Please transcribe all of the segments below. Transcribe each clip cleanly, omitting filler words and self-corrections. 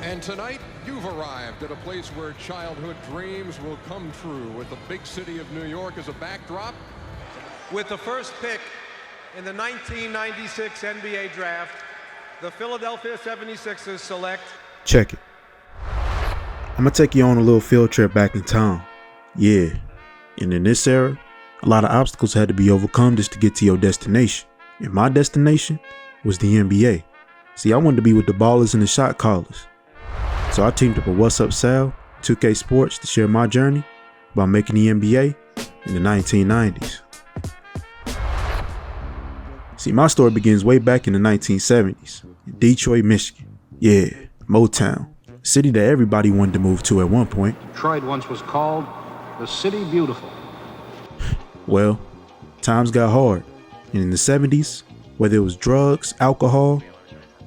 And tonight, you've arrived at a place where childhood dreams will come true with the big city of New York as a backdrop. With the first pick in the 1996 NBA Draft, the Philadelphia 76ers select... Check it. I'm gonna take you on a little field trip back in time. Yeah, and in this era, a lot of obstacles had to be overcome just to get to your destination. And my destination was the NBA. See, I wanted to be with the ballers and the shot callers. So I teamed up with Wassup Sal, 2K Sports to share my journey about making the NBA in the 1990s. See, my story begins way back in the 1970s, in Detroit, Michigan. Yeah, Motown, a city that everybody wanted to move to at one point. Detroit once was called the City Beautiful. Well, times got hard, and in the 70s, whether it was drugs, alcohol,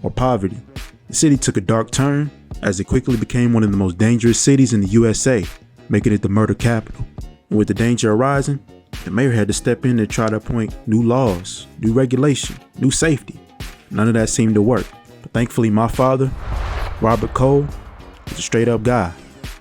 or poverty, the city took a dark turn as it quickly became one of the most dangerous cities in the USA, making it the murder capital. And with the danger arising, the mayor had to step in and try to appoint new laws, new regulation, new safety. None of that seemed to work. But thankfully, my father, Robert Cole, was a straight up guy.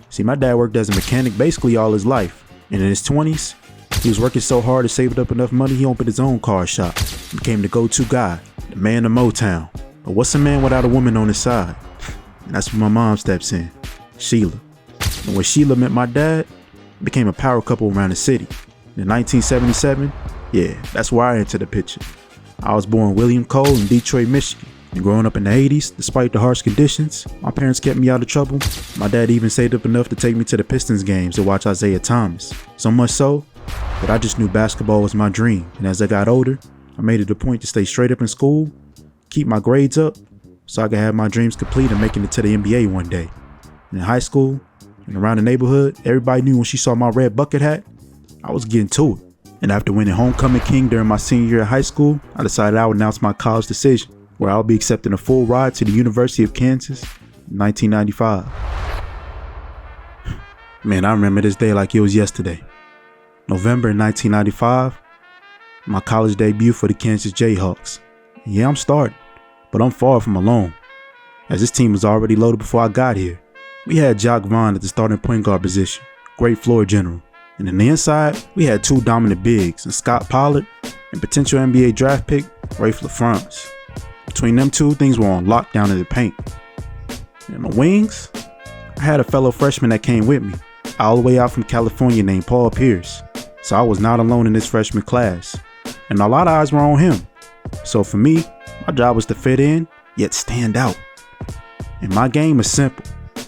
See, my dad worked as a mechanic basically all his life. And in his 20s, he was working so hard to save up enough money, he opened his own car shop. He became the go-to guy, the man of Motown. But what's a man without a woman on his side? And that's when my mom steps in, Sheila. And when Sheila met my dad, it became a power couple around the city. In 1977, yeah, that's where I entered the picture. I was born William Cole in Detroit, Michigan. And growing up in the 80s, despite the harsh conditions, my parents kept me out of trouble. My dad even saved up enough to take me to the Pistons games to watch Isaiah Thomas. So much so that I just knew basketball was my dream. And as I got older, I made it a point to stay straight up in school, keep my grades up, so I could have my dreams complete and making it to the NBA one day. And in high school and around the neighborhood, everybody knew when she saw my red bucket hat, I was getting to it. And after winning Homecoming King during my senior year of high school, I decided I would announce my college decision, where I'll be accepting a full ride to the University of Kansas in 1995. Man, I remember this day like it was yesterday. November 1995, my college debut for the Kansas Jayhawks. And yeah, I'm starting, but I'm far from alone, as this team was already loaded before I got here. We had Jock Vaughn at the starting point guard position, great floor general. And on the inside, we had two dominant bigs, and Scott Pollard and potential NBA draft pick, Rafe LaFrance. Between them two, things were on lockdown in the paint. And on the wings, I had a fellow freshman that came with me, all the way out from California named Paul Pierce. So I was not alone in this freshman class, and a lot of eyes were on him. So for me, my job was to fit in, yet stand out. And my game is simple.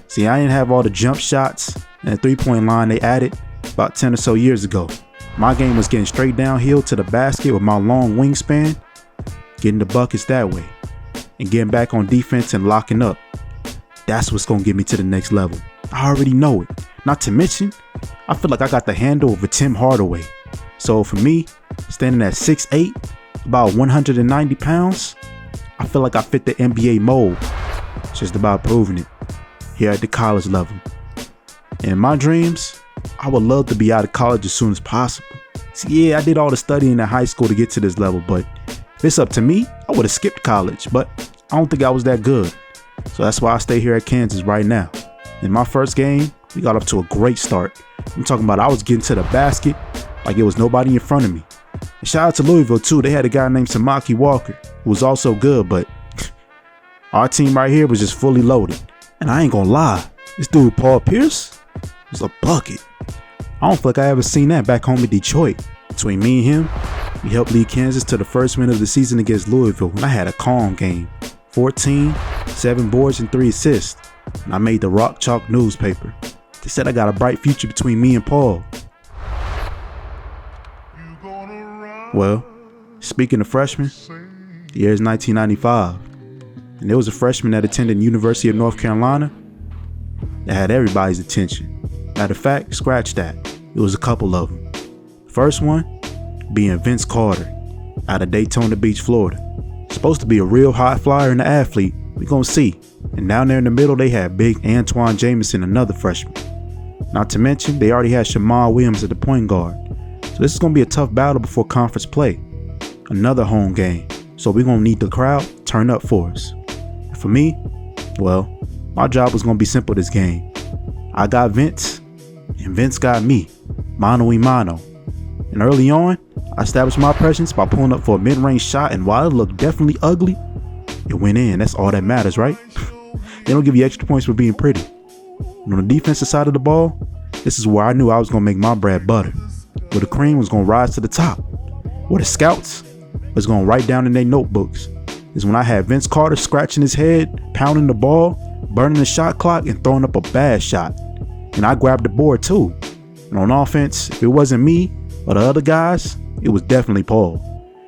See, I didn't have all the jump shots and the three-point line they added about 10 or so years ago. My game was getting straight downhill to the basket with my long wingspan, getting the buckets that way, and getting back on defense and locking up. That's what's gonna get me to the next level. I already know it. Not to mention, I feel like I got the handle of a Tim Hardaway. So for me, standing at 6'8", about 190 pounds, I feel like I fit the NBA mold. It's just about proving it here at the college level. And in my dreams, I would love to be out of college as soon as possible. See, yeah, I did all the studying in high school to get to this level, but if it's up to me, I would have skipped college, but I don't think I was that good. So that's why I stay here at Kansas right now. In my first game, we got off to a great start. I'm talking about I was getting to the basket like it was nobody in front of me. And shout out to Louisville too. They had a guy named Samaki Walker who was also good, but our team right here was just fully loaded. And I ain't gonna lie, this dude Paul Pierce was a bucket. I don't feel like I ever seen that back home in Detroit. Between me and him, we helped lead Kansas to the first win of the season against Louisville, and I had a calm game. 14, 7 boards and 3 assists. And I made the Rock Chalk newspaper. They said I got a bright future between me and Paul. Well, speaking of freshmen, the year is 1995. And there was a freshman that attended University of North Carolina that had everybody's attention. Matter of fact, scratch that. It was a couple of them. First one being Vince Carter out of Daytona Beach, Florida. Supposed to be a real high flyer and an athlete. We gonna see. And down there in the middle, they had big Antoine Jameson, another freshman. Not to mention, they already had Shammall Williams at the point guard. So this is gonna be a tough battle before conference play. Another home game. So we're gonna need the crowd turn up for us. And for me, well, My job was gonna be simple this game. I got Vince, and Vince got me, mano y mano. And early on, I established my presence by pulling up for a mid-range shot, and while it looked definitely ugly, it went in. That's all that matters, right? They don't give you extra points for being pretty. And on the defensive side of the ball, this is where I knew I was gonna make my bread butter, where the cream was gonna rise to the top, where the scouts was gonna write down in their notebooks. Is when I had Vince Carter scratching his head, pounding the ball, burning the shot clock, and throwing up a bad shot. And I grabbed the board too. And on offense, if it wasn't me or the other guys, it was definitely Paul.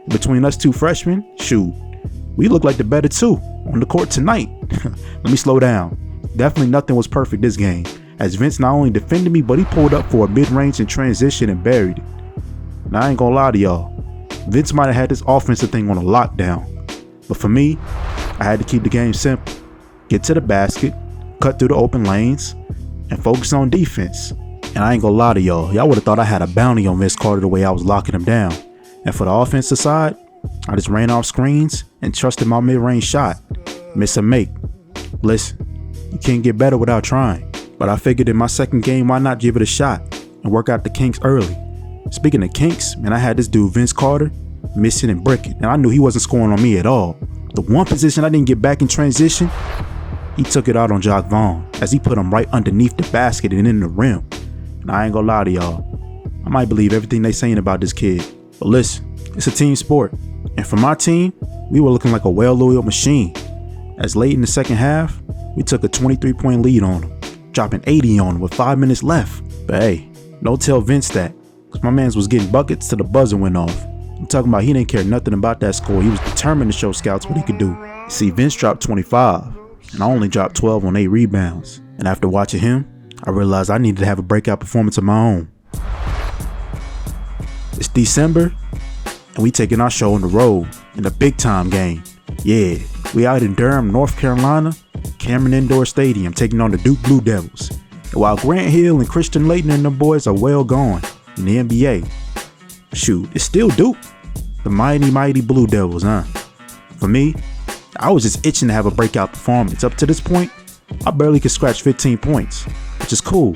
Between us two freshmen, shoot, we looked like the better two on the court tonight. Let me slow down. Definitely nothing was perfect this game, as Vince not only defended me, but he pulled up for a mid-range in transition and buried it. And I ain't gonna lie to y'all, Vince might have had this offensive thing on a lockdown. But for me, I had to keep the game simple. Get to the basket, cut through the open lanes, and focus on defense. And I ain't gonna lie to y'all, y'all would have thought I had a bounty on Vince Carter the way I was locking him down. And for the offensive side, I just ran off screens and trusted my mid-range shot. Miss or make. Listen, you can't get better without trying. But I figured in my second game, why not give it a shot and work out the kinks early. Speaking of kinks, man, I had this dude Vince Carter missing and bricking, and I knew he wasn't scoring on me at all. The one position I didn't get back in transition, he took it out on Jock Vaughn as he put him right underneath the basket and in the rim. And I ain't gonna lie to y'all, I might believe everything they saying about this kid. But listen, it's a team sport, and for my team, we were looking like a well-oiled machine. As late in the second half, we took a 23-point lead on him, dropping 80 on him with 5 minutes left. But hey, don't tell Vince that, cause my mans was getting buckets till the buzzer went off. I'm talking about he didn't care nothing about that score. He was determined to show scouts what he could do. See, Vince dropped 25, and I only dropped 12 on 8 rebounds. And after watching him, I realized I needed to have a breakout performance of my own. It's December, and we taking our show on the road in a big time game. Yeah, we out in Durham, North Carolina, Cameron Indoor Stadium, taking on the Duke Blue Devils. And while Grant Hill and Christian Laettner and them boys are well gone in the NBA, shoot, it's still Duke, the mighty Blue Devils, huh? For me, I was just itching to have a breakout performance. Up to this point, I barely could scratch 15 points, which is cool.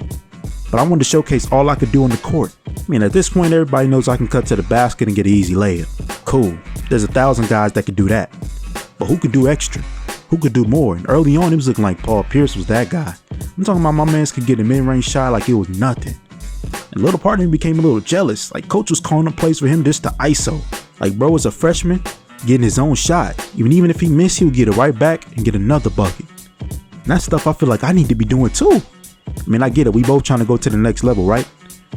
But I wanted to showcase all I could do on the court. I mean, at this point, everybody knows I can cut to the basket and get an easy layup. Cool, there's 1,000 guys that could do that. But who could do extra? Who could do more? And early on, it was looking like Paul Pierce was that guy. I'm talking about my mans could get a mid-range shot like it was nothing. And a little part of me became a little jealous. Like, coach was calling up plays for him just to ISO. Like, bro was a freshman getting his own shot. Even if he missed, he would get it right back and get another bucket. And that's stuff I feel like I need to be doing too. I mean, I get it. We both trying to go to the next level, right?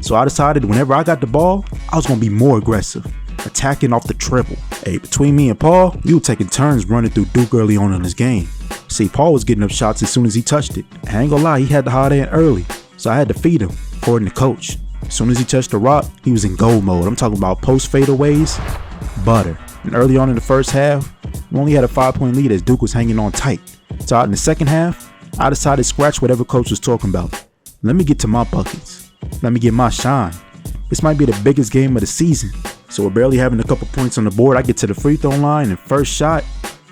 So I decided whenever I got the ball, I was going to be more aggressive, attacking off the dribble. Hey, between me and Paul, we were taking turns running through Duke early on in this game. See, Paul was getting up shots as soon as he touched it. I ain't gonna lie, he had the hot end early, so I had to feed him, according to coach. As soon as he touched the rock, he was in goal mode. I'm talking about post fadeaways, butter. And early on in the first half, we only had a 5-point lead as Duke was hanging on tight. So out in the second half, I decided to scratch whatever coach was talking about. Let me get to my buckets. Let me get my shine. This might be the biggest game of the season. So we're barely having a couple points on the board. I get to the free throw line and first shot,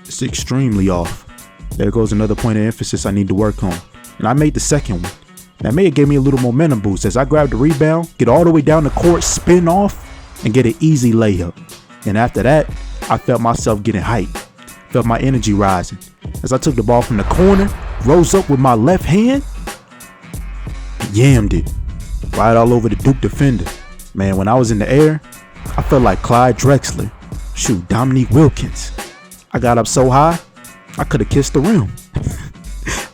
it's extremely off. There goes another point of emphasis I need to work on. And I made the second one. That may have gave me a little momentum boost as I grabbed the rebound, get all the way down the court, spin off, and get an easy layup. And after that, I felt myself getting hyped. Felt my energy rising. As I took the ball from the corner, rose up with my left hand, and yammed it right all over the Duke defender. Man, when I was in the air, I felt like Clyde Drexler. Shoot, Dominique Wilkins. I got up so high, I could have kissed the rim.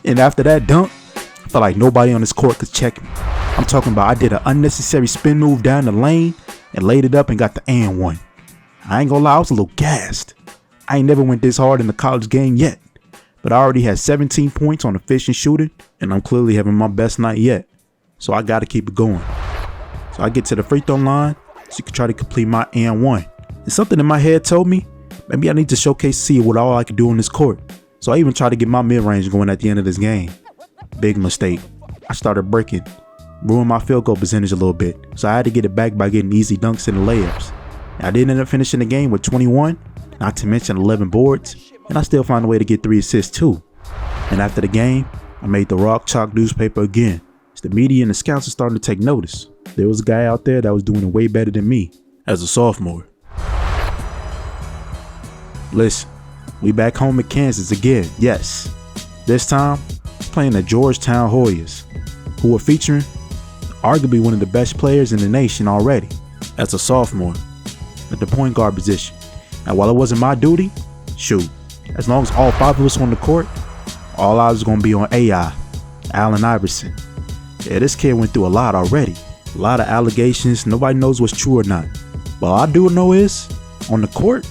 And after that dunk, I felt like nobody on this court could check me. I'm talking about I did an unnecessary spin move down the lane and laid it up and got the and one. I ain't gonna lie, I was a little gassed. I ain't never went this hard in a college game yet. But I already had 17 points on efficient shooting, and I'm clearly having my best night yet. So I gotta keep it going. So I get to the free throw line so you can try to complete my and one. And something in my head told me, maybe I need to showcase see what all I can do on this court. So I even tried to get my mid-range going at the end of this game. Big mistake. I started breaking, ruined my field goal percentage a little bit. So I had to get it back by getting easy dunks and layups. And I did end up finishing the game with 21, not to mention 11 boards, and I still found a way to get 3 assists too. And after the game, I made the Rock Chalk newspaper again. As the media and the scouts are starting to take notice. There was a guy out there that was doing it way better than me as a sophomore. Listen, we back home in Kansas again, yes. This time, playing the Georgetown Hoyas, who were featuring arguably one of the best players in the nation already as a sophomore at the point guard position. And while it wasn't my duty, shoot, as long as all 5 of us on the court, all eyes was gonna be on AI, Allen Iverson. Yeah, this kid went through a lot already. A lot of allegations, nobody knows what's true or not. But all I do know is, on the court,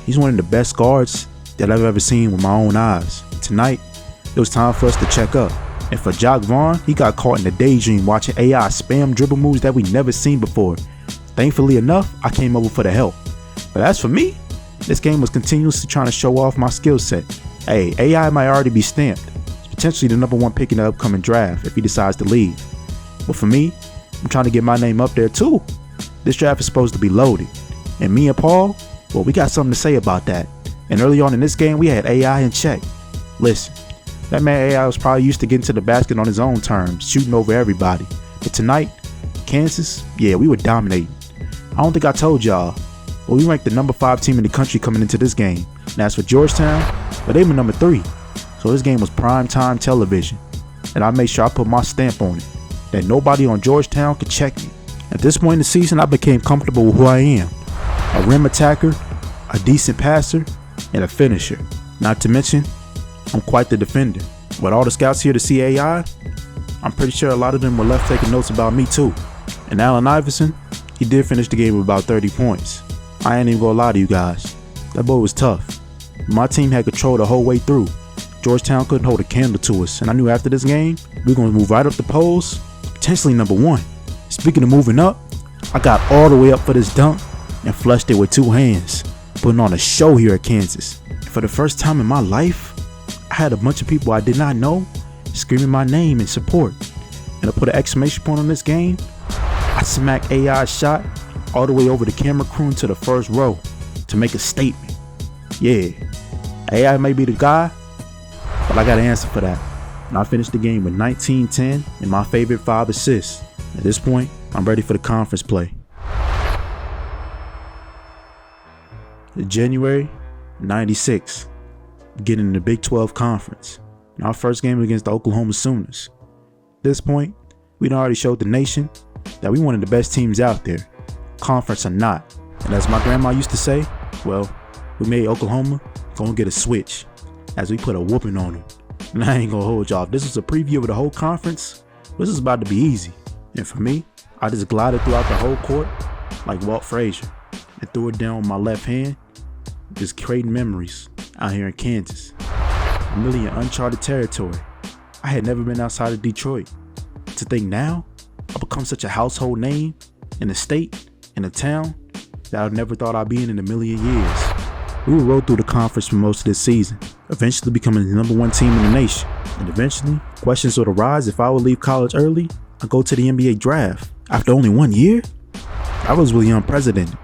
he's one of the best guards that I've ever seen with my own eyes. Tonight, it was time for us to check up. And for Jock Vaughn, he got caught in the daydream watching AI spam dribble moves that we never seen before. Thankfully enough, I came over for the help. But as for me, this game was continuously trying to show off my skill set. Hey, AI might already be stamped. It's potentially the #1 pick in the upcoming draft if he decides to leave. But for me, I'm trying to get my name up there too. This draft is supposed to be loaded. And me and Paul, well, we got something to say about that. And early on in this game, we had AI in check. Listen, that man AI was probably used to getting to the basket on his own terms, shooting over everybody. But tonight, Kansas, yeah, we were dominating. I don't think I told y'all, but we ranked the #5 team in the country coming into this game. And as for Georgetown, but they were #3. So this game was prime time television. And I made sure I put my stamp on it, that nobody on Georgetown could check me. At this point in the season, I became comfortable with who I am. A rim attacker, a decent passer, and a finisher. Not to mention, I'm quite the defender. With all the scouts here to see AI, I'm pretty sure a lot of them were left taking notes about me too. And Allen Iverson, he did finish the game with about 30 points. I ain't even gonna lie to you guys. That boy was tough. My team had control the whole way through. Georgetown couldn't hold a candle to us, and I knew after this game, we were gonna move right up the polls, potentially #1. Speaking of moving up, I got all the way up for this dunk and flushed it with 2 hands, putting on a show here at Kansas. And for the first time in my life, I had a bunch of people I did not know screaming my name in support. And to put an exclamation point on this game, I smacked AI's shot all the way over the camera crew into the first row to make a statement. Yeah, AI may be the guy, but I got an answer for that. And I finished the game with 19, 10, and my favorite 5 assists. At this point, I'm ready for the conference play. January 96, getting in the Big 12 Conference. And our first game against the Oklahoma Sooners. At this point, we'd already showed the nation that we one of the best teams out there, conference or not. And as my grandma used to say, well, we made Oklahoma go and get a switch as we put a whooping on them. And I ain't gonna hold y'all. If this was a preview of the whole conference, this is about to be easy. And for me, I just glided throughout the whole court like Walt Frazier and threw it down with my left hand, just creating memories out here in Kansas. A million uncharted territory. I had never been outside of Detroit. To think now, I've become such a household name in the state, in the town, that I never thought I'd be in a million years. We would roll through the conference for most of this season, eventually becoming the #1 team in the nation. And eventually, questions would arise if I would leave college early and go to the NBA draft. After only 1 year? That was really unprecedented.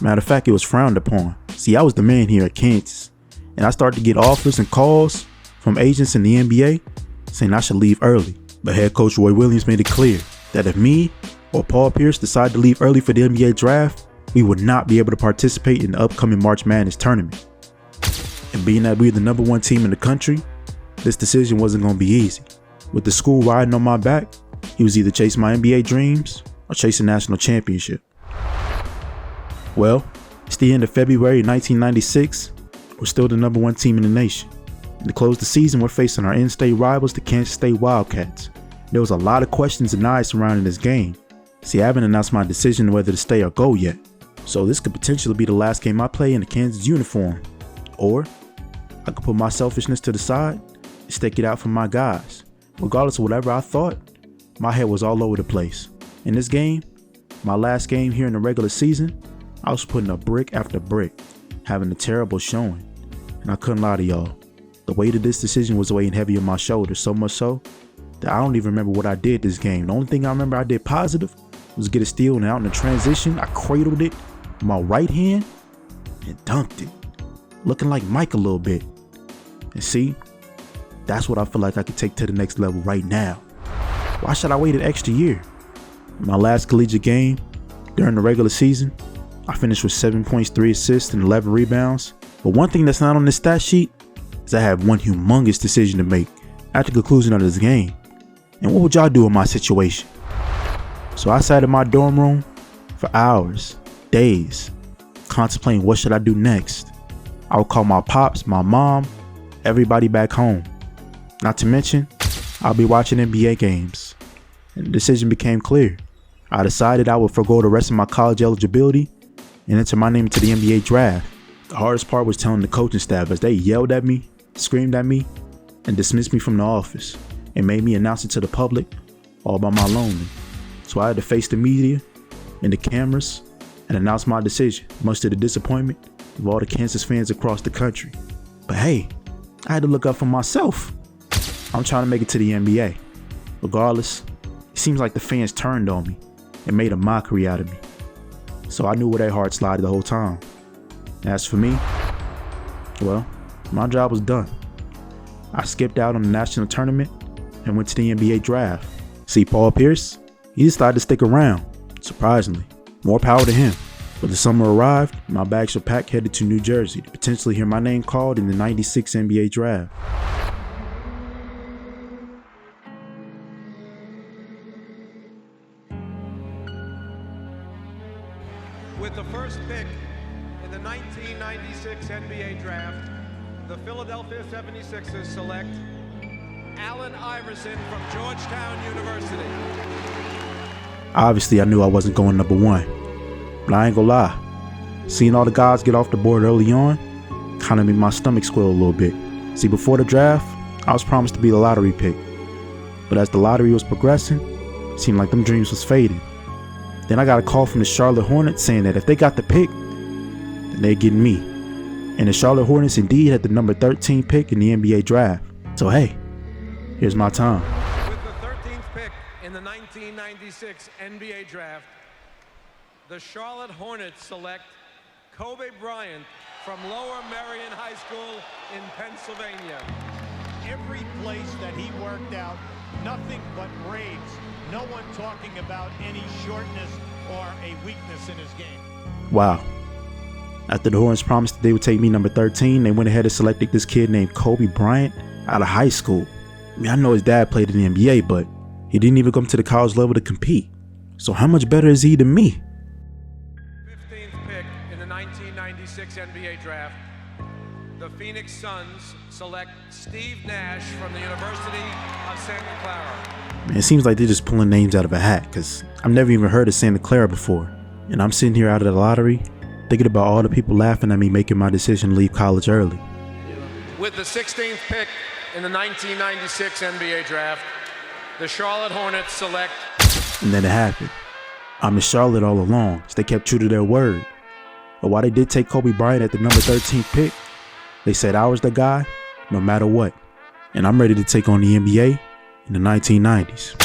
Matter of fact, it was frowned upon. See, I was the man here at Kansas, and I started to get offers and calls from agents in the NBA saying I should leave early. But head coach Roy Williams made it clear that if me or Paul Pierce decided to leave early for the NBA draft, we would not be able to participate in the upcoming March Madness tournament. And being that we were the #1 team in the country, this decision wasn't going to be easy. With the school riding on my back, he was either chasing my NBA dreams or chasing a national championship. Well, it's the end of February 1996. We're still the #1 team in the nation. And to close the season, we're facing our in-state rivals, the Kansas State Wildcats. There was a lot of questions and eyes surrounding this game. See, I haven't announced my decision whether to stay or go yet. So this could potentially be the last game I play in the Kansas uniform. Or I could put my selfishness to the side and stick it out for my guys. Regardless of whatever I thought, my head was all over the place. In this game, my last game here in the regular season, I was putting up brick after brick, having a terrible showing. And I couldn't lie to y'all. The weight of this decision was weighing heavy on my shoulders, so much so that I don't even remember what I did this game. The only thing I remember I did positive was get a steal, and out in the transition, I cradled it with my right hand and dunked it, looking like Mike a little bit. And see, That's what I feel like I could take to the next level right now. Why should I wait an extra year? In my last collegiate game, during the regular season, I finished with 7 points, 3 assists, and 11 rebounds. But one thing that's not on this stat sheet is I have one humongous decision to make at the conclusion of this game. And what would y'all do in my situation? So I sat in my dorm room for hours, days, contemplating what should I do next. I would call my pops, my mom, everybody back home. Not to mention, I'll be watching NBA games. And the decision became clear. I decided I would forego the rest of my college eligibility and enter my name into the NBA draft. The hardest part was telling the coaching staff as they yelled at me, screamed at me, and dismissed me from the office and made me announce it to the public all by my lonely. So I had to face the media and the cameras and announce my decision, much to the disappointment of all the Kansas fans across the country. But hey, I had to look up for myself. I'm trying to make it to the NBA. Regardless, it seems like the fans turned on me and made a mockery out of me. So I knew where their heart slid the whole time. As for me, well, my job was done. I skipped out on the national tournament and went to the NBA draft. See, Paul Pierce, he decided to stick around. Surprisingly, more power to him. But the summer arrived, my bags were packed, headed to New Jersey to potentially hear my name called in the '96 NBA draft. With the first pick in the 1996 NBA draft, the Philadelphia 76ers select Allen Iverson from Georgetown University. Obviously, I knew I wasn't going number one, but I ain't gonna lie. Seeing all the guys get off the board early on kind of made my stomach squeal a little bit. See, before the draft, I was promised to be the lottery pick, but as the lottery was progressing, it seemed like them dreams was fading. Then I got a call from the Charlotte Hornets saying that if they got the pick, then they'd get me. And the Charlotte Hornets indeed had the number 13 pick in the NBA draft. So hey, here's my time. With the 13th pick in the 1996 NBA draft, the Charlotte Hornets select Kobe Bryant from Lower Merion High School in Pennsylvania. Every place that he worked out, nothing but praise. No one talking about any shortness or a weakness in his game. Wow. After the Hornets promised that they would take me number 13, they went ahead and selected this kid named Kobe Bryant out of high school. I mean, I know his dad played in the NBA, but he didn't even come to the college level to compete. So how much better is he than me? 15th pick in the 1996 NBA draft, the Phoenix Suns select Steve Nash from the University of Santa Clara. Man, it seems like they're just pulling names out of a hat, because I've never even heard of Santa Clara before. And I'm sitting here out of the lottery, thinking about all the people laughing at me making my decision to leave college early. With the 16th pick in the 1996 NBA draft, the Charlotte Hornets select. And then it happened. I'm in Charlotte all along, so they kept true to their word. But while they did take Kobe Bryant at the number 13th pick, they said I was the guy, no matter what. And I'm ready to take on the NBA in the 1990s.